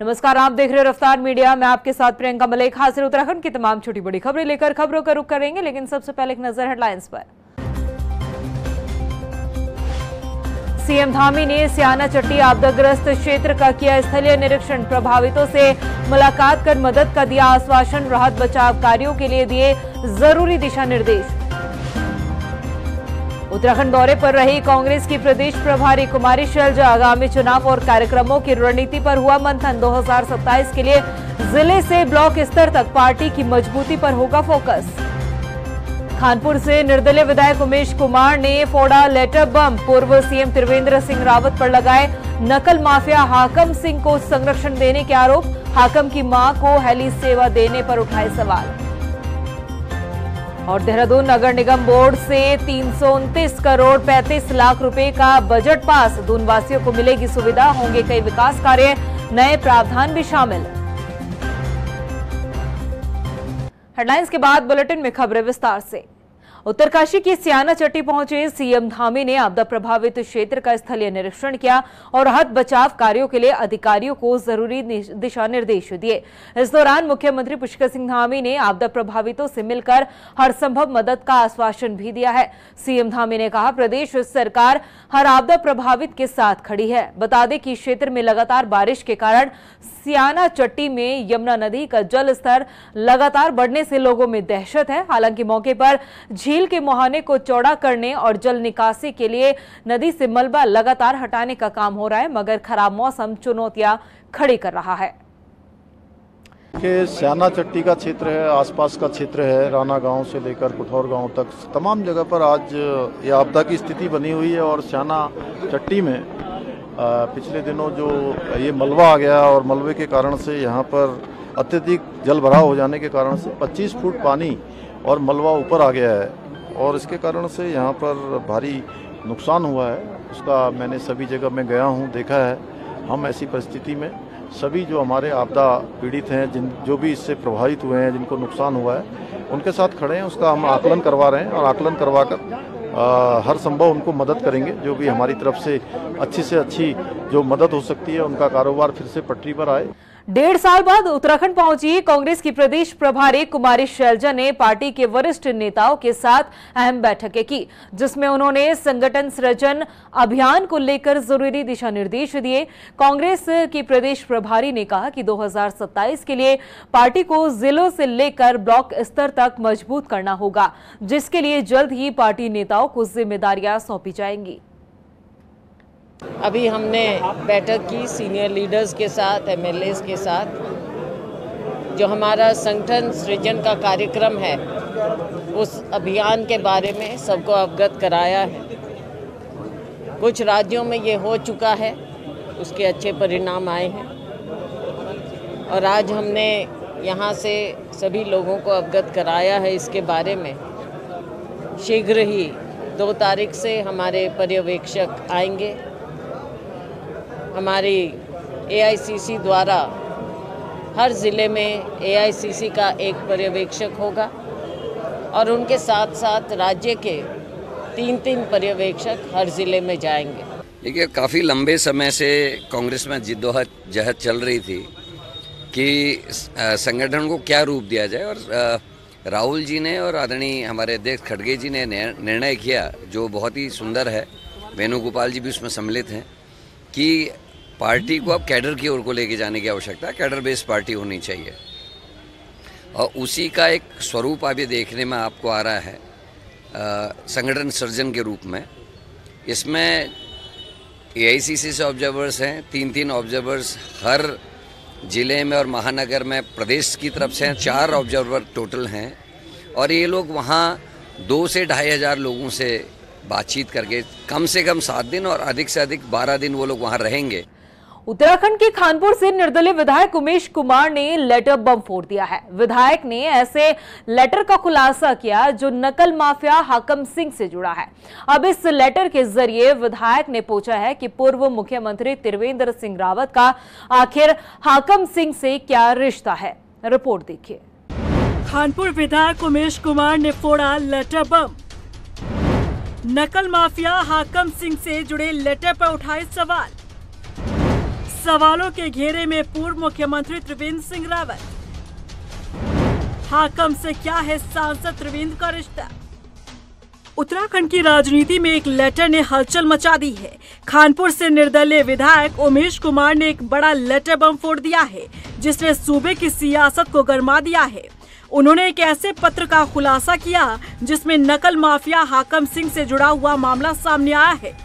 नमस्कार, आप देख रहे हो रफ्तार मीडिया। मैं आपके साथ प्रियंका मलिक। हाजिर उत्तराखंड की तमाम छोटी बड़ी खबरें लेकर खबरों का रुख करेंगे, लेकिन सबसे पहले एक नजर हेडलाइंस पर। सीएम धामी ने स्याना चट्टी आपदाग्रस्त क्षेत्र का किया स्थलीय निरीक्षण। प्रभावितों से मुलाकात कर मदद का दिया आश्वासन। राहत बचाव कार्यों के लिए दिए जरूरी दिशा निर्देश। उत्तराखंड दौरे पर रही कांग्रेस की प्रदेश प्रभारी कुमारी शैलजा। आगामी चुनाव और कार्यक्रमों की रणनीति पर हुआ मंथन। 2027 के लिए जिले से ब्लॉक स्तर तक पार्टी की मजबूती पर होगा फोकस। खानपुर से निर्दलीय विधायक उमेश कुमार ने फोड़ा लेटर बम। पूर्व सीएम त्रिवेंद्र सिंह रावत पर लगाए नकल माफिया हाकम सिंह को संरक्षण देने के आरोप। हाकम की मां को हेली सेवा देने पर उठाए सवाल। और देहरादून नगर निगम बोर्ड से 329 करोड़ 35 लाख रुपए का बजट पास। दून वासियों को मिलेगी सुविधा, होंगे कई विकास कार्य, नए प्रावधान भी शामिल। हेडलाइंस के बाद बुलेटिन में खबरें विस्तार से। उत्तरकाशी की स्याना चट्टी पहुंचे सीएम धामी ने आपदा प्रभावित क्षेत्र का स्थलीय निरीक्षण किया और राहत बचाव कार्यों के लिए अधिकारियों को जरूरी दिशा निर्देश दिए। इस दौरान मुख्यमंत्री पुष्कर सिंह धामी ने आपदा प्रभावितों से मिलकर हर संभव मदद का आश्वासन भी दिया है। सीएम धामी ने कहा, प्रदेश सरकार हर आपदा प्रभावित के साथ खड़ी है। बता दें कि क्षेत्र में लगातार बारिश के कारण स्याना चट्टी में यमुना नदी का जल स्तर लगातार बढ़ने से लोगों में दहशत है। हालांकि मौके पर झील के मुहाने को चौड़ा करने और जल निकासी के लिए नदी से मलबा लगातार हटाने का काम हो रहा है, मगर खराब मौसम चुनौतियां खड़ी कर रहा है। के स्याना चट्टी का क्षेत्र है, आसपास का क्षेत्र है, राना गांव से लेकर कुठौर गांव तक तमाम जगह पर आज ये आपदा की स्थिति बनी हुई है। और स्याना चट्टी में पिछले दिनों जो ये मलबा आ गया और मलबे के कारण से यहाँ पर अत्यधिक जल भराव हो जाने के कारण से 25 फुट पानी और मलबा ऊपर आ गया है और इसके कारण से यहाँ पर भारी नुकसान हुआ है। उसका मैंने सभी जगह में गया हूँ, देखा है। हम ऐसी परिस्थिति में सभी जो हमारे आपदा पीड़ित हैं, जो भी इससे प्रभावित हुए हैं, जिनको नुकसान हुआ है, उनके साथ खड़े हैं। उसका हम आकलन करवा रहे हैं और आकलन करवाकर हर संभव उनको मदद करेंगे। जो भी हमारी तरफ से अच्छी जो मदद हो सकती है, उनका कारोबार फिर से पटरी पर आए। 1.5 साल बाद उत्तराखंड पहुंची कांग्रेस की प्रदेश प्रभारी कुमारी शैलजा ने पार्टी के वरिष्ठ नेताओं के साथ अहम बैठकें की, जिसमें उन्होंने संगठन सृजन अभियान को लेकर जरूरी दिशा निर्देश दिए। कांग्रेस की प्रदेश प्रभारी ने कहा कि 2027 के लिए पार्टी को जिलों से लेकर ब्लॉक स्तर तक मजबूत करना होगा, जिसके लिए जल्द ही पार्टी नेताओं को जिम्मेदारियां सौंपी जाएंगी। अभी हमने बैठक की सीनियर लीडर्स के साथ, एमएलएस के साथ। जो हमारा संगठन सृजन का कार्यक्रम है, उस अभियान के बारे में सबको अवगत कराया है। कुछ राज्यों में ये हो चुका है, उसके अच्छे परिणाम आए हैं और आज हमने यहाँ से सभी लोगों को अवगत कराया है इसके बारे में। शीघ्र ही 2 तारीख से हमारे पर्यवेक्षक आएंगे। हमारी एआईसीसी द्वारा हर ज़िले में एआईसीसी का एक पर्यवेक्षक होगा और उनके साथ साथ राज्य के 3-3 पर्यवेक्षक हर ज़िले में जाएंगे। देखिए, काफ़ी लंबे समय से कांग्रेस में जिद्दोजहद चल रही थी कि संगठन को क्या रूप दिया जाए और राहुल जी ने और आदरणीय हमारे अध्यक्ष खड़गे जी ने निर्णय किया, जो बहुत ही सुंदर है। वेणुगोपाल जी भी उसमें सम्मिलित हैं कि पार्टी को अब कैडर की ओर को लेके जाने की आवश्यकता है। कैडर बेस्ड पार्टी होनी चाहिए और उसी का एक स्वरूप अभी देखने में आपको आ रहा है संगठन सृजन के रूप में। इसमें एआईसीसी से ऑब्जर्वर्स हैं, 3-3 ऑब्जर्वर्स हर ज़िले में और महानगर में प्रदेश की तरफ से हैं। 4 ऑब्जर्वर टोटल हैं और ये लोग वहाँ 2 से 2,500 लोगों से बातचीत करके कम से कम 7 दिन और अधिक से अधिक 12 दिन वो लोग वहाँ रहेंगे। उत्तराखंड के खानपुर से निर्दलीय विधायक उमेश कुमार ने लेटर बम फोड़ दिया है। विधायक ने ऐसे लेटर का खुलासा किया जो नकल माफिया हाकम सिंह से जुड़ा है। अब इस लेटर के जरिए विधायक ने पूछा है कि पूर्व मुख्यमंत्री त्रिवेंद्र सिंह रावत का आखिर हाकम सिंह से क्या रिश्ता है। रिपोर्ट देखिए। खानपुर विधायक उमेश कुमार ने फोड़ा लेटर बम। नकल माफिया हाकम सिंह से जुड़े लेटर पर उठाए सवाल। सवालों के घेरे में पूर्व मुख्यमंत्री त्रिवेंद्र सिंह रावत। हाकम से क्या है सांसद त्रिवेंद्र का रिश्ता? उत्तराखंड की राजनीति में एक लेटर ने हलचल मचा दी है। खानपुर से निर्दलीय विधायक उमेश कुमार ने एक बड़ा लेटर बम फोड़ दिया है, जिसने सूबे की सियासत को गरमा दिया है। उन्होंने एक ऐसे पत्र का खुलासा किया जिसमें नकल माफिया हाकम सिंह से जुड़ा हुआ मामला सामने आया है।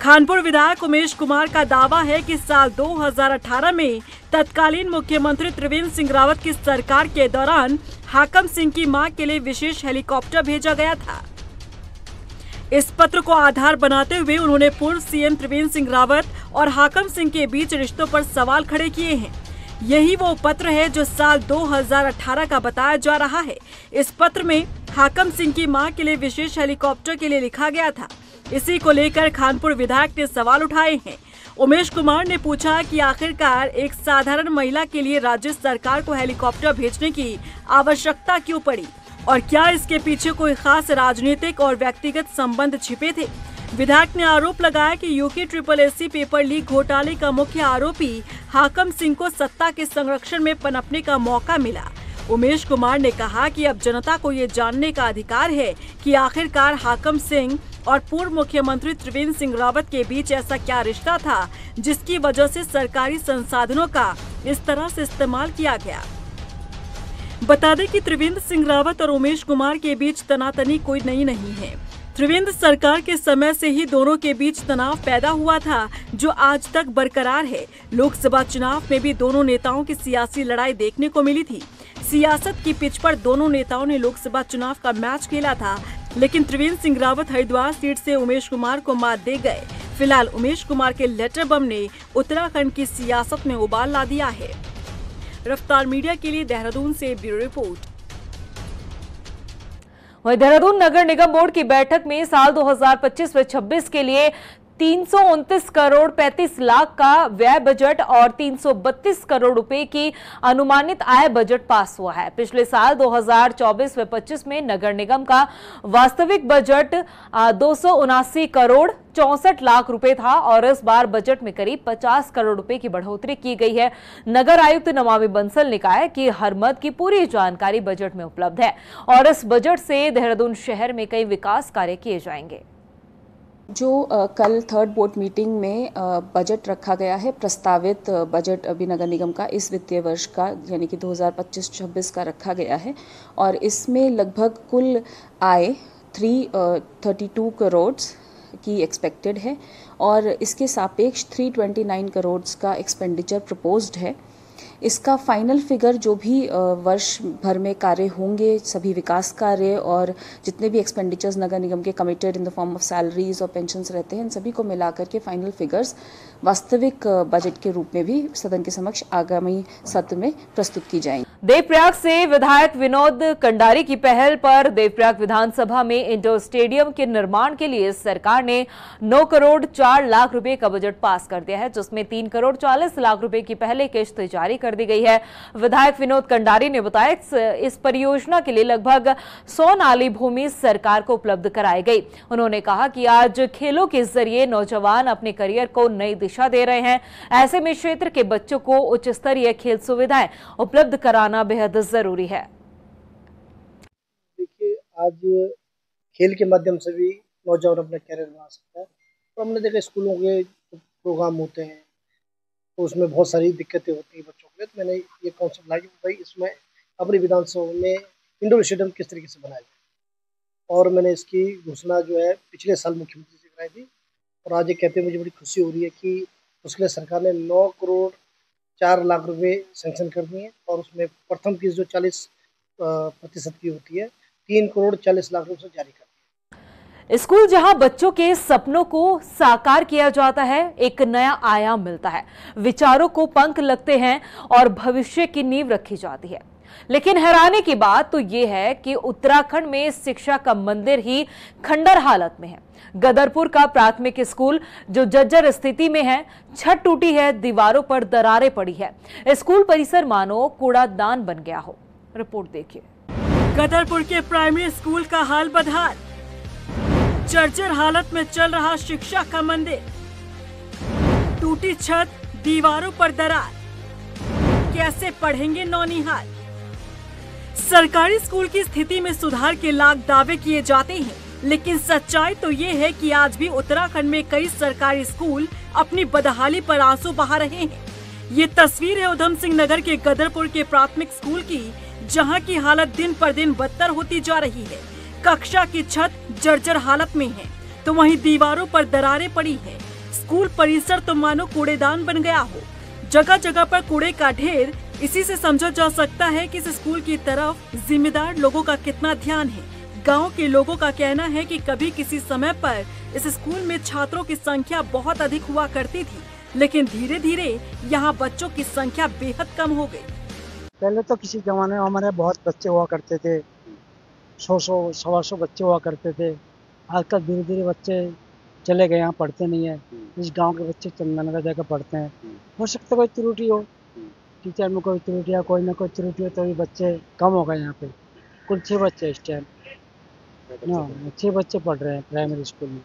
खानपुर विधायक उमेश कुमार का दावा है कि साल 2018 में तत्कालीन मुख्यमंत्री त्रिवेंद्र सिंह रावत की सरकार के दौरान हाकम सिंह की मां के लिए विशेष हेलीकॉप्टर भेजा गया था। इस पत्र को आधार बनाते हुए उन्होंने पूर्व सीएम त्रिवेंद्र सिंह रावत और हाकम सिंह के बीच रिश्तों पर सवाल खड़े किए हैं। यही वो पत्र है जो साल 2018 का बताया जा रहा है। इस पत्र में हाकम सिंह की मां के लिए विशेष हेलीकॉप्टर के लिए लिखा गया था। इसी को लेकर खानपुर विधायक ने सवाल उठाए हैं। उमेश कुमार ने पूछा कि आखिरकार एक साधारण महिला के लिए राज्य सरकार को हेलीकॉप्टर भेजने की आवश्यकता क्यों पड़ी और क्या इसके पीछे कोई खास राजनीतिक और व्यक्तिगत संबंध छिपे थे। विधायक ने आरोप लगाया कि यूके SSSC पेपर लीक घोटाले का मुख्य आरोपी हाकम सिंह को सत्ता के संरक्षण में पनपने का मौका मिला। उमेश कुमार ने कहा कि अब जनता को ये जानने का अधिकार है कि आखिरकार हाकम सिंह और पूर्व मुख्यमंत्री त्रिवेंद्र सिंह रावत के बीच ऐसा क्या रिश्ता था जिसकी वजह से सरकारी संसाधनों का इस तरह से इस्तेमाल किया गया। बता दें कि त्रिवेंद्र सिंह रावत और उमेश कुमार के बीच तनातनी कोई नई नहीं है। त्रिवेंद्र सरकार के समय से ही दोनों के बीच तनाव पैदा हुआ था, जो आज तक बरकरार है। लोकसभा चुनाव में भी दोनों नेताओं की सियासी लड़ाई देखने को मिली थी। सियासत की पिच पर दोनों नेताओं ने लोकसभा चुनाव का मैच खेला था, लेकिन त्रिवेंद्र सिंह रावत हरिद्वार सीट से उमेश कुमार को मात दे गए। फिलहाल उमेश कुमार के लेटर बम ने उत्तराखंड की सियासत में उबाल ला दिया है। रफ्तार मीडिया के लिए देहरादून से ब्यूरो रिपोर्ट। वहीं देहरादून नगर निगम बोर्ड की बैठक में साल 2025 व 26 के लिए 329 करोड़ 35 लाख का व्यय बजट और 332 करोड़ रुपए की अनुमानित आय बजट पास हुआ है। पिछले साल 2024 व 25 में नगर निगम का वास्तविक बजट 279 करोड़ 64 लाख रुपए था और इस बार बजट में करीब 50 करोड़ रुपए की बढ़ोतरी की गई है। नगर आयुक्त नमामि बंसल ने कहा है कि हर मद की पूरी जानकारी बजट में उपलब्ध है और इस बजट से देहरादून शहर में कई विकास कार्य किए जाएंगे। जो कल थर्ड बोर्ड मीटिंग में बजट रखा गया है, प्रस्तावित बजट अभी नगर निगम का इस वित्तीय वर्ष का यानी कि 2025-26 का रखा गया है और इसमें लगभग कुल आय 332 करोड़ की एक्सपेक्टेड है और इसके सापेक्ष 329 करोड़ का एक्सपेंडिचर प्रपोज्ड है। इसका फाइनल फिगर जो भी वर्ष भर में कार्य होंगे, सभी विकास कार्य और जितने भी एक्सपेंडिचर्स नगर निगम के committed in the form of salaries और पेंशन्स रहते हैं, इन सभी को मिलाकर के फाइनल फिगर्स वास्तविक बजट के रूप में भी सदन के समक्ष आगामी सत्र में प्रस्तुत की जाएंगी। देवप्रयाग से विधायक विनोद कंडारी की पहल पर देवप्रयाग विधानसभा में इंडोर स्टेडियम के निर्माण के लिए सरकार ने 9 करोड़ 4 लाख रुपए का बजट पास कर दिया है, जिसमें 3 करोड़ 40 लाख रुपए की पहली किश्त जारी कर दी गई है। विधायक विनोद कंडारी ने बताया इस परियोजना के लिए लगभग 100 नाली भूमि सरकार को उपलब्ध कराई गई। उन्होंने कहा कि आज खेलों के जरिए नौजवान अपने करियर को नई दिशा दे रहे हैं। ऐसे में क्षेत्र के बच्चों को उच्च स्तरीय खेल सुविधाएं उपलब्ध कराना बेहद जरूरी है। देखिए, आज खेल के माध्यम से भी नौजवान अपना करियर बना सकता है। तो हमने देखा स्कूलों के प्रोग्राम होते हैं तो उसमें बहुत सारी दिक्कतें होती हैं बच्चों के लिए। तो मैंने ये कॉन्सेप्ट लाई कि भाई इसमें अपनी विधानसभा में इंडोर स्टेडियम किस तरीके से बनाया जाए और मैंने इसकी घोषणा जो है पिछले साल मुख्यमंत्री से कराई थी और आज ये कहते हुए मुझे बड़ी खुशी हो रही है कि उसके लिए सरकार ने 9 करोड़ 4 लाख रुपए सैंक्शन कर दिए और उसमें प्रथम किस्त जो 40% की होती है 3 करोड़ 40 लाख रुपए जारी कर दिए। स्कूल जहां बच्चों के सपनों को साकार किया जाता है, एक नया आयाम मिलता है, विचारों को पंख लगते हैं और भविष्य की नींव रखी जाती है। लेकिन हैरानी की बात तो यह है कि उत्तराखंड में शिक्षा का मंदिर ही खंडर हालत में है। गदरपुर का प्राथमिक स्कूल जो जर्जर स्थिति में है, छत टूटी है, दीवारों पर दरारें पड़ी है। स्कूल परिसर मानो कूड़ादान बन गया हो। रिपोर्ट देखिए। गदरपुर के प्राइमरी स्कूल का हाल बदहाल, जर्जर हालत में चल रहा शिक्षा का मंदिर, टूटी छत, दीवारों पर दरार, कैसे पढ़ेंगे नौनिहाल। सरकारी स्कूल की स्थिति में सुधार के लाख दावे किए जाते हैं, लेकिन सच्चाई तो ये है कि आज भी उत्तराखंड में कई सरकारी स्कूल अपनी बदहाली पर आंसू बहा रहे हैं। ये तस्वीर है उधम सिंह नगर के गदरपुर के प्राथमिक स्कूल की, जहां की हालत दिन पर दिन बदतर होती जा रही है। कक्षा की छत जर्जर हालत में है, तो वहीं दीवारों पर दरारें पड़ी है। स्कूल परिसर तो मानो कूड़ेदान बन गया हो, जगह जगह पर कूड़े का ढेर। इसी से समझा जा सकता है कि इस स्कूल की तरफ जिम्मेदार लोगों का कितना ध्यान है। गांव के लोगों का कहना है कि कभी किसी समय पर इस स्कूल में छात्रों की संख्या बहुत अधिक हुआ करती थी, लेकिन धीरे धीरे यहाँ बच्चों की संख्या बेहद कम हो गई। पहले तो किसी जमाने में हमारे बहुत बच्चे हुआ करते थे, 100-125 बच्चे हुआ करते थे। आजकल धीरे धीरे बच्चे चले गए, यहाँ पढ़ते नहीं है। इस गांव के बच्चे चंदननगर जाकर पढ़ते हैं। हो सकता है कोई त्रुटि हो, टीचर में कोई त्रुटि या कोई ना कोई त्रुटि हो, तो भी बच्चे कम हो गए यहाँ पे। कुल 6 बच्चे इस टाइम, 6 बच्चे पढ़ रहे हैं प्राइमरी स्कूल में।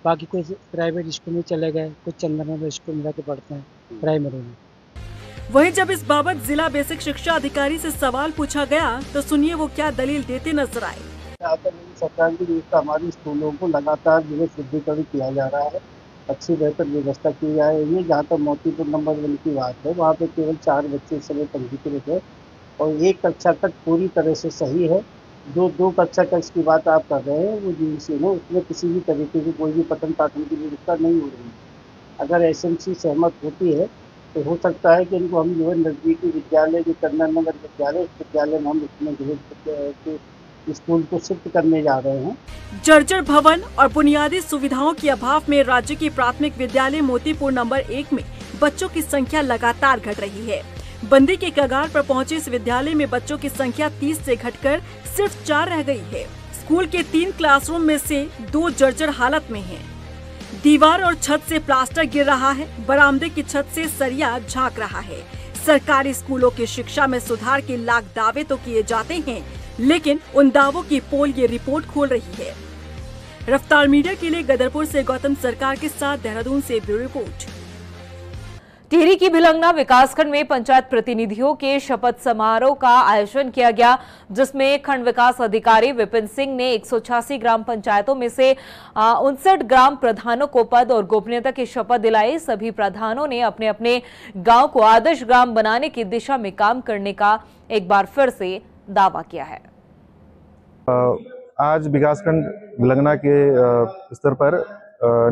बाकी कुछ प्राइवेट स्कूल में चले गए, कुछ चंदननगर स्कूल में जाके पढ़ते हैं प्राइमरी में। वहीं जब इस बाबत जिला बेसिक शिक्षा अधिकारी से सवाल पूछा गया, तो सुनिए वो क्या दलील देते नजर आए। सरकार की तरफ से हमारे स्कूलों को लगातार जो है शुद्धिकरण किया जा रहा है, अच्छी बेहतर व्यवस्था की जा रही है। जहाँ तक मोतीपुर नंबर 1 की बात है, वहाँ पे केवल 4 बच्चे इस समय पंजीकृत है और 1 कक्षा तक पूरी तरह से सही है। जो 2 कक्षा कक्ष की बात आप कर रहे हैं वो जीसी में, उसमें किसी भी तरीके की कोई भी पठन पाठन की व्यवस्था नहीं हो रही है। अगर एसएमसी सहमत होती है तो हो सकता है कि इनको हम जो है नज़दीकी विद्यालय, जो चंदननगर विद्यालय, उस विद्यालय में हम इसमें जो है स्कूल को शिफ्ट करने जा रहे हैं। जर्जर भवन और बुनियादी सुविधाओं के अभाव में राज्य की प्राथमिक विद्यालय मोतीपुर नंबर 1 में बच्चों की संख्या लगातार घट रही है। बंदी के कगार पर पहुंचे इस विद्यालय में बच्चों की संख्या 30 से घटकर सिर्फ 4 रह गई है। स्कूल के 3 क्लासरूम में से 2 जर्जर हालत में हैं। दीवार और छत से प्लास्टर गिर रहा है, बरामदे की छत से सरिया झांक रहा है। सरकारी स्कूलों की शिक्षा में सुधार के लाख दावे तो किए जाते हैं, लेकिन उन दावों की पोल ये रिपोर्ट खोल रही है। रफ्तार मीडिया के लिए गदरपुर से गौतम सरकार के साथ देहरादून से ब्यूरो रिपोर्ट। टिहरी की भिलंगना विकासखंड में पंचायत प्रतिनिधियों के शपथ समारोह का आयोजन किया गया, जिसमें खंड विकास अधिकारी विपिन सिंह ने 186 ग्राम पंचायतों में से 59 ग्राम प्रधानों को पद और गोपनीयता की शपथ दिलाई। सभी प्रधानों ने अपने अपने गांव को आदर्श ग्राम बनाने की दिशा में काम करने का एक बार फिर से दावा किया है। आज विकासखंड भिलंगना के स्तर पर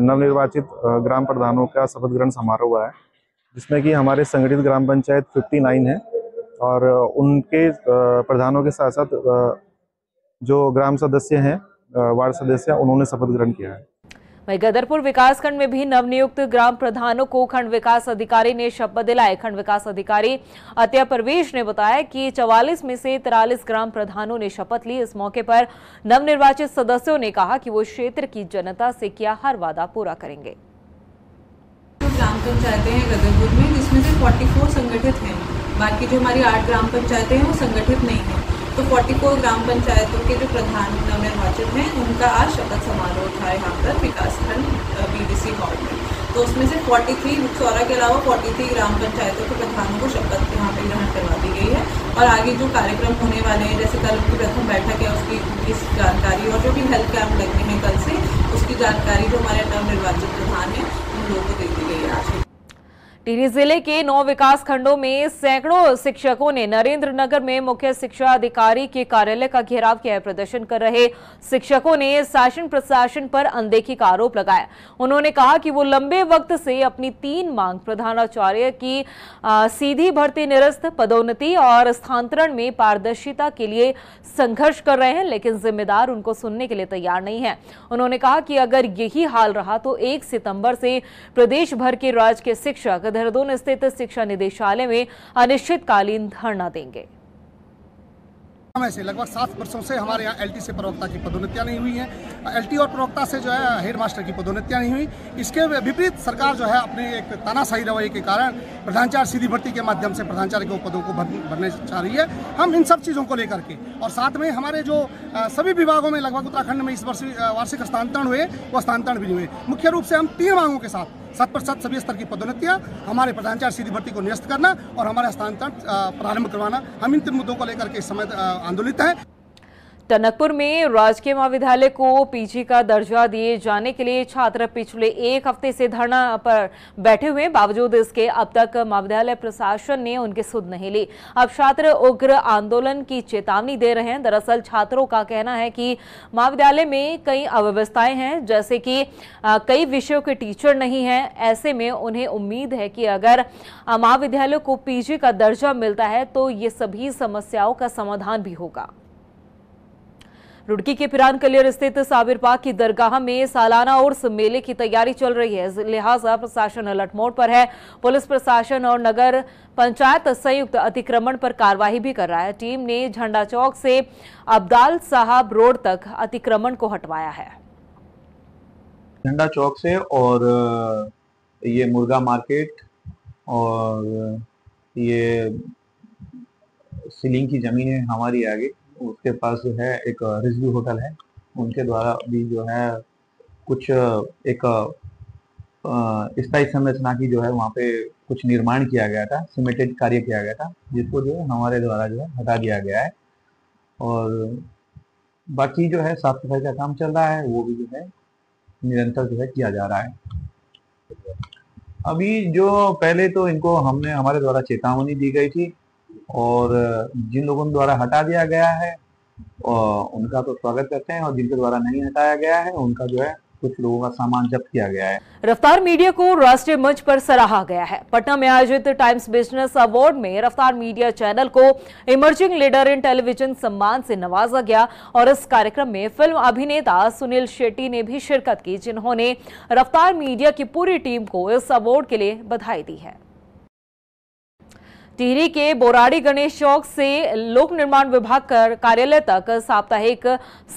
नवनिर्वाचित ग्राम प्रधानों का शपथ ग्रहण समारोह हुआ है, जिसमें कि हमारे संगठित ग्राम पंचायत 59 है और उनके प्रधानों के साथ साथ जो ग्राम सदस्य हैं, वार्ड सदस्य, उन्होंने शपथ ग्रहण किया है। वहीं गदरपुर विकासखंड में भी नवनियुक्त ग्राम प्रधानों को खंड विकास अधिकारी ने शपथ दिलाई। खंड विकास अधिकारी अत्या परवेश ने बताया कि 44 में से 43 ग्राम प्रधानों ने शपथ ली। इस मौके पर नवनिर्वाचित सदस्यों ने कहा कि वो क्षेत्र की जनता से किया हर वादा पूरा करेंगे। ग्राम पंचायतें हैं गदरपुर में, जिसमें से 44 संगठित हैं। बाकी जो हमारी 8 ग्राम पंचायतें हैं वो संगठित नहीं हैं। तो 44 ग्राम पंचायतों के जो प्रधान नवनिर्वाचित हैं उनका आज शपथ समारोह था यहाँ पर विकासखंड बीडीसी हॉल में। तो उसमें से 43 विक्सौरा के अलावा 43 ग्राम पंचायतों के प्रधानों को शपथ यहाँ पर ग्रहण करवा दी गई है। और आगे जो कार्यक्रम होने वाले हैं, जैसे कल की प्रथम बैठक है, उसकी इस जानकारी और जो भी हेल्थ कैंप लगने हैं कल से, उसकी जानकारी जो हमारे नवनिर्वाचित प्रधान हैं उन लोगों को दे दी गई है आज। टिहरी जिले के 9 विकास खंडों में सैकड़ों शिक्षकों ने नरेंद्र नगर में मुख्य शिक्षा अधिकारी के कार्यालय का घेराव किया है। प्रदर्शन कर रहे शिक्षकों ने शासन प्रशासन पर अनदेखी का आरोप लगाया। उन्होंने कहा कि वो लंबे वक्त से अपनी 3 मांग प्रधानाचार्य की सीधी भर्ती निरस्त, पदोन्नति और स्थानांतरण में पारदर्शिता के लिए संघर्ष कर रहे हैं, लेकिन जिम्मेदार उनको सुनने के लिए तैयार नहीं है। उन्होंने कहा कि अगर यही हाल रहा तो 1 सितंबर से प्रदेश भर के राजकीय शिक्षक देहरादून स्थित शिक्षा निदेशालय में अनिश्चितकालीन धरना देंगे। से लगभग 7 वर्षों से हमारे यहाँ एलटी से प्रवक्ता की पदोन्नतियाँ नहीं हुई हैं। एलटी और प्रवक्ता से जो है हेडमास्टर की पदोन्नतियाँ नहीं हुई। इसके विपरीत सरकार जो है अपने एक तानाशाही रवैये के कारण प्रधानाचार्य सीधी भर्ती के माध्यम से प्रधानाचार्य के पदों को भरने चाह रही है। हम इन सब चीज़ों को लेकर के और साथ में हमारे जो सभी विभागों में लगभग उत्तराखंड में इस वर्ष वार्षिक हस्तांतरण हुए, वो हस्तांतरण भी नहीं हुए। मुख्य रूप से हम 3 मांगों के साथ 100% सभी स्तर की पदोन्नतियां, हमारे प्रधानाचार्य सीधी भर्ती को निरस्त करना और हमारे हस्तांतरण प्रारंभ करवाना, हम इन 3 मुद्दों को लेकर के इस समय आंदोलित हैं। टनकपुर में राजकीय महाविद्यालय को पीजी का दर्जा दिए जाने के लिए छात्र पिछले 1 हफ्ते से धरना पर बैठे हुए, बावजूद इसके अब तक महाविद्यालय प्रशासन ने उनकी सुध नहीं ली। अब छात्र उग्र आंदोलन की चेतावनी दे रहे हैं। दरअसल छात्रों का कहना है कि महाविद्यालय में कई अव्यवस्थाएं हैं, जैसे कि कई विषयों के टीचर नहीं हैं। ऐसे में उन्हें उम्मीद है कि अगर महाविद्यालय को पीजी का दर्जा मिलता है तो ये सभी समस्याओं का समाधान भी होगा। रुड़की के पिरान कलियर स्थित साबिर पाक की दरगाह में सालाना उर्स मेले की तैयारी चल रही है, लिहाजा प्रशासन अलर्ट मोड पर है। पुलिस प्रशासन और नगर पंचायत संयुक्त अतिक्रमण पर कार्रवाई भी कर रहा है। टीम ने झंडा चौक से अब्दाल साहब रोड तक अतिक्रमण को हटवाया है। झंडा चौक से और ये मुर्गा मार्केट और ये सीलिंग की जमीनें हमारी आगे, उसके पास जो है एक रिजवी होटल है, उनके द्वारा भी जो है कुछ एक स्थायी संरचना की जो है वहाँ पे कुछ निर्माण किया गया था, सीमेंटेड कार्य किया गया था, जिसको जो है हमारे द्वारा जो है हटा दिया गया है। और बाकी जो है साफ सफाई का काम चल रहा है, वो भी जो है निरंतर जो है किया जा रहा है। अभी जो पहले तो इनको हमारे द्वारा चेतावनी दी गई थी और जिन लोगों द्वारा हटा दिया गया है उनका तो स्वागत करते हैं, और जिनके द्वारा नहीं हटाया गया है उनका जो है कुछ लोगों का सामान जब्त किया गया है। रफ्तार मीडिया को राष्ट्रीय मंच पर सराहा गया है। पटना में आयोजित टाइम्स बिजनेस अवार्ड में रफ्तार मीडिया चैनल को इमर्जिंग लीडर इन टेलीविजन सम्मान से नवाजा गया और इस कार्यक्रम में फिल्म अभिनेता सुनील शेट्टी ने भी शिरकत की, जिन्होंने रफ्तार मीडिया की पूरी टीम को इस अवार्ड के लिए बधाई दी है। टिहरी के बोराड़ी गणेश चौक से लोक निर्माण विभाग कार्यालय तक साप्ताहिक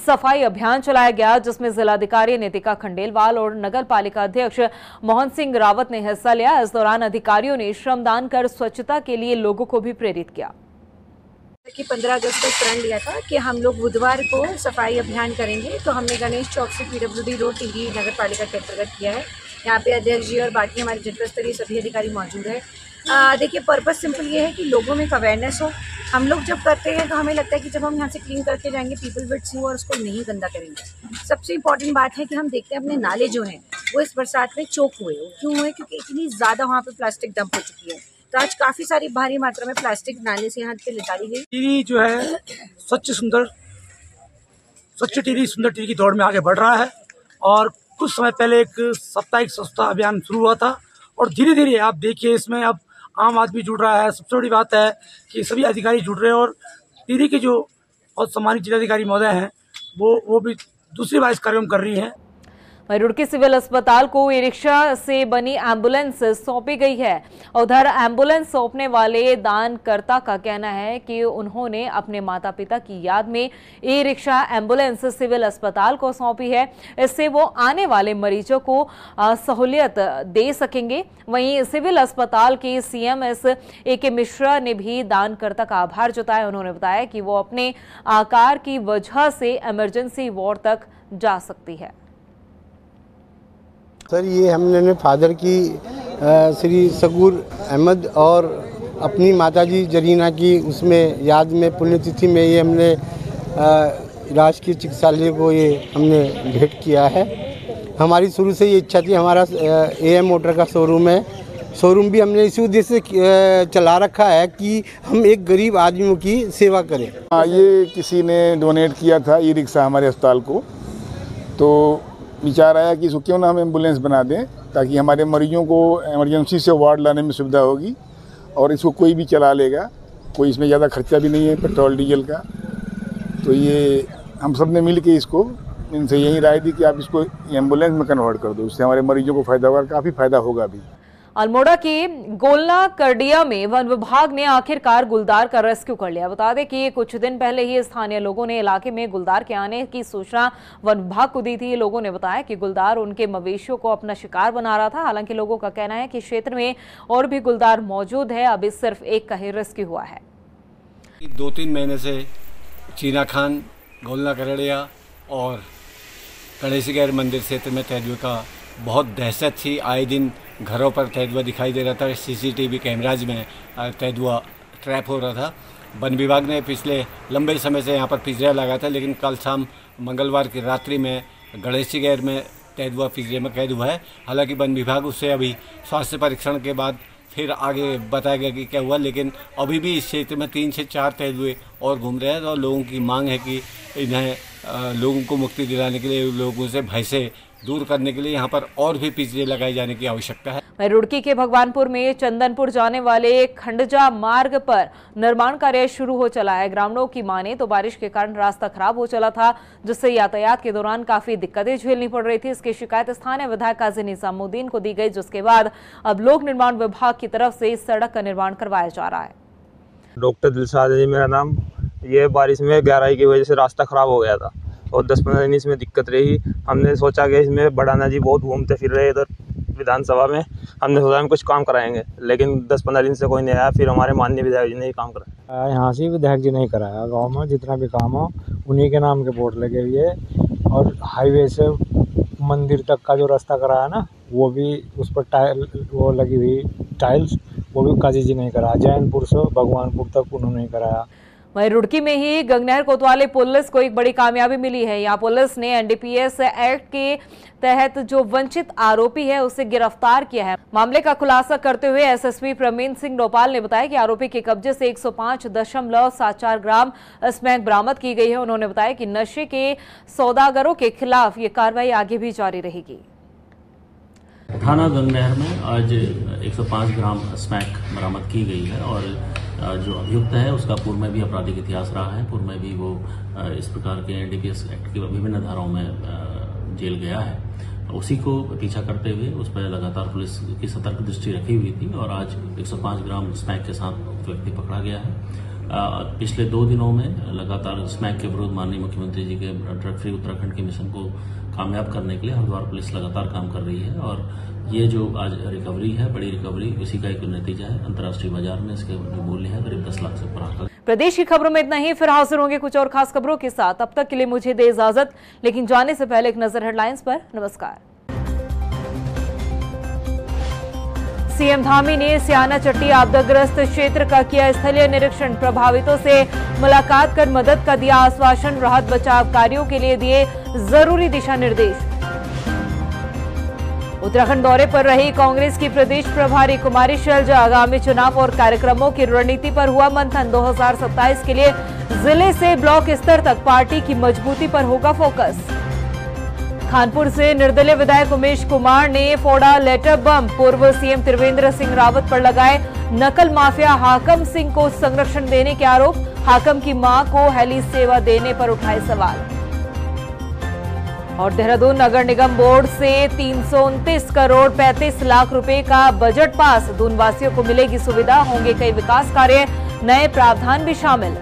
सफाई अभियान चलाया गया, जिसमें जिलाधिकारी नितिका खंडेलवाल और नगर पालिका अध्यक्ष मोहन सिंह रावत ने हिस्सा लिया। इस दौरान अधिकारियों ने श्रमदान कर स्वच्छता के लिए लोगों को भी प्रेरित किया। कि 15 अगस्त को प्रण लिया था कि हम लोग बुधवार को सफाई अभियान करेंगे, तो हमने गणेश चौक से पीडब्ल्यूडी रोड टिहरी नगर पालिका के अंतर्गत किया है। यहाँ पे अध्यक्ष जी और बाकी हमारे जनपद स्तरीय सभी अधिकारी मौजूद है। देखिए, पर्पस सिंपल ये है कि लोगों में एक अवेयरनेस हो। हम लोग जब करते हैं तो हमें लगता है कि जब हम यहाँ से क्लीन करके जाएंगे पीपल विल सी और उसको नहीं गंदा करेंगे। सबसे इम्पॉर्टेंट बात है कि हम देखते हैं अपने नाले जो हैं वो इस बरसात में चोक हुए। क्यों हुए? क्योंकि इतनी ज़्यादा वहाँ पे प्लास्टिक डंप हो चुकी है। तो आज काफ़ी सारी भारी मात्रा में प्लास्टिक नाले से यहाँ पे निकाली गई। टिहरी जो है स्वच्छ टिहरी सुंदर टिहरी की दौड़ में आगे बढ़ रहा है और कुछ समय पहले एक साप्ताहिक स्वच्छता अभियान शुरू हुआ था और धीरे धीरे आप देखिए इसमें अब आम आदमी जुड़ रहा है। सबसे बड़ी बात है कि सभी अधिकारी जुड़ रहे हैं और टिहरी के जो बहुत सम्मानित जिलाधिकारी महोदय हैं वो भी दूसरी बार इस कार्यक्रम कर रही हैं। रुड़की सिविल अस्पताल को ई रिक्शा से बनी एम्बुलेंस सौंपी गई है। उधर एम्बुलेंस सौंपने वाले दानकर्ता का कहना है कि उन्होंने अपने माता पिता की याद में ई रिक्शा एम्बुलेंस सिविल अस्पताल को सौंपी है। इससे वो आने वाले मरीजों को सहूलियत दे सकेंगे। वहीं सिविल अस्पताल के CMS AK मिश्रा ने भी दानकर्ता का आभार जताया। उन्होंने बताया कि वो अपने आकार की वजह से इमरजेंसी वार्ड तक जा सकती है। सर, ये हमने फादर की श्री सगूर अहमद और अपनी माताजी जरीना की उसमें याद में पुण्यतिथि में ये हमने राजकीय चिकित्सालय को ये हमने भेंट किया है। हमारी शुरू से ये इच्छा थी। हमारा AM मोटर का शोरूम है। शोरूम भी हमने इसी उद्देश्य से चला रखा है कि हम एक गरीब आदमियों की सेवा करें। ये किसी ने डोनेट किया था ई रिक्शा हमारे अस्पताल को, तो विचार आया कि इसको क्यों ना हम एम्बुलेंस बना दें ताकि हमारे मरीजों को इमरजेंसी से वार्ड लाने में सुविधा होगी और इसको कोई भी चला लेगा। कोई इसमें ज़्यादा खर्चा भी नहीं है पेट्रोल डीजल का। तो ये हम सब ने मिल के इसको इनसे यही राय दी कि आप इसको एम्बुलेंस में कन्वर्ट कर दो, उससे हमारे मरीजों को फ़ायदा होगा, काफ़ी फ़ायदा होगा भी। अल्मोड़ा के गोलना करडिया में वन विभाग ने आखिरकार गुलदार का रेस्क्यू कर लिया। बता दें कि कुछ दिन पहले ही स्थानीय लोगों ने इलाके में गुलदार के आने की सूचना वन विभाग को दी थी। लोगों ने बताया कि गुलदार उनके मवेशियों को अपना शिकार बना रहा था। हालांकि लोगों का कहना है कि क्षेत्र में और भी गुलदार मौजूद है। अभी सिर्फ एक का ही रेस्क्यू हुआ है। 2-3 महीने से चीना खान, गोलना करडिया और गणेश गैर मंदिर क्षेत्र में तेंदुए का बहुत दहशत थी। आए दिन घरों पर तेंदुआ दिखाई दे रहा था। CCTV कैमराज में तेंदुआ ट्रैप हो रहा था। वन विभाग ने पिछले लंबे समय से यहाँ पर पिंजरा लगा था, लेकिन कल शाम मंगलवार की रात्रि में गणेशी गैर में तेंदुआ पिंजरे में कैद हुआ है। हालांकि वन विभाग उससे अभी स्वास्थ्य परीक्षण के बाद फिर आगे बताया गया कि क्या हुआ, लेकिन अभी भी इस क्षेत्र में 3 से 4 तेंदुए और घूम रहे हैं। और लोगों की मांग है कि इन्हें लोगों को मुक्ति दिलाने के लिए, लोगों से भय से दूर करने के लिए यहाँ पर और भी पिंजरे लगाए जाने की आवश्यकता है। वहीं रुड़की के भगवानपुर में चंदनपुर जाने वाले खंडजा मार्ग पर निर्माण कार्य शुरू हो चला है। ग्रामीणों की माने तो बारिश के कारण रास्ता खराब हो चला था, जिससे यातायात के दौरान काफी दिक्कतें झेलनी पड़ रही थी। इसकी शिकायत स्थानीय विधायक काजी निजामुद्दीन को दी गई, जिसके बाद अब लोक निर्माण विभाग की तरफ से इस सड़क का निर्माण करवाया जा रहा है। डॉक्टर दिलशाद जी मेरा नाम। ये बारिश में गहराई की वजह से रास्ता खराब हो गया था और 10-15 दिन इसमें दिक्कत रही। हमने सोचा कि इसमें बड़ाना जी बहुत घूमते फिर रहे इधर विधानसभा में, हमने सोचा हम कुछ काम कराएंगे, लेकिन 10-15 दिन से कोई नहीं आया। फिर हमारे माननीय विधायक जी ने ही काम कराया। यहाँ से विधायक जी नहीं कराया। गांव में जितना भी काम हो उन्हीं के नाम के बोर्ड लगे हुए, और हाईवे से मंदिर तक का जो रास्ता कराया ना, वो भी उस पर टाइल वो लगी हुई टाइल्स, वो भी काजी जी नहीं कराया। जैनपुर से भगवानपुर तक उन्होंने नहीं कराया। वहीं रुड़की में ही गंगनहर कोतवाली पुलिस को एक बड़ी कामयाबी मिली है। यहाँ पुलिस ने NDPS एक्ट के तहत जो वंचित आरोपी है उसे गिरफ्तार किया है। मामले का खुलासा करते हुए SSP प्रवीण सिंह डोपाल ने बताया कि आरोपी के कब्जे से 105.74 ग्राम स्मैक बरामद की गई है। उन्होंने बताया कि नशे के सौदागरों के खिलाफ ये कार्रवाई आगे भी जारी रहेगी। थाना गंगनहर में आज 105 ग्राम स्मैक बरामद की गई है, और जो अभियुक्त है उसका पूर्व में भी आपराधिक इतिहास रहा है। पूर्व में भी वो इस प्रकार के NDPS एक्ट की विभिन्न धाराओं में जेल गया है। उसी को पीछा करते हुए उस पर लगातार पुलिस की सतर्क दृष्टि रखी हुई थी, और आज 105 ग्राम स्मैक के साथ व्यक्ति पकड़ा गया है। पिछले 2 दिनों में लगातार स्मैक के विरुद्ध माननीय मुख्यमंत्री जी के ड्रग फ्री उत्तराखंड के मिशन को कामयाब करने के लिए हरिद्वार पुलिस लगातार काम कर रही है, और ये जो आज रिकवरी है, बड़ी रिकवरी, इसी का एक नतीजा है। अंतर्राष्ट्रीय बाजार में इसके जो मूल्य है करीब 10 लाख से ऊपर आंका। प्रदेश की खबरों में इतना ही। फिर हाजिर होंगे कुछ और खास खबरों के साथ। अब तक के लिए मुझे दे इजाजत, लेकिन जाने से पहले एक नजर हेडलाइंस पर। नमस्कार। सीएम धामी ने स्याना चट्टी आपदाग्रस्त क्षेत्र का किया स्थलीय निरीक्षण। प्रभावितों से मुलाकात कर मदद का दिया आश्वासन। राहत बचाव कार्यों के लिए दिए जरूरी दिशा निर्देश। उत्तराखंड दौरे पर रही कांग्रेस की प्रदेश प्रभारी कुमारी शैलजा। आगामी चुनाव और कार्यक्रमों की रणनीति पर हुआ मंथन। 2027 के लिए जिले से ब्लॉक स्तर तक पार्टी की मजबूती पर होगा फोकस। खानपुर से निर्दलीय विधायक उमेश कुमार ने फोड़ा लेटर बम। पूर्व सीएम त्रिवेंद्र सिंह रावत पर लगाए नकल माफिया हाकम सिंह को संरक्षण देने के आरोप। हाकम की मां को हेली सेवा देने पर उठाए सवाल। और देहरादून नगर निगम बोर्ड से 329 करोड़ 35 लाख रुपए का बजट पास। दून वासियों को मिलेगी सुविधा, होंगे कई विकास कार्य, नए प्रावधान भी शामिल।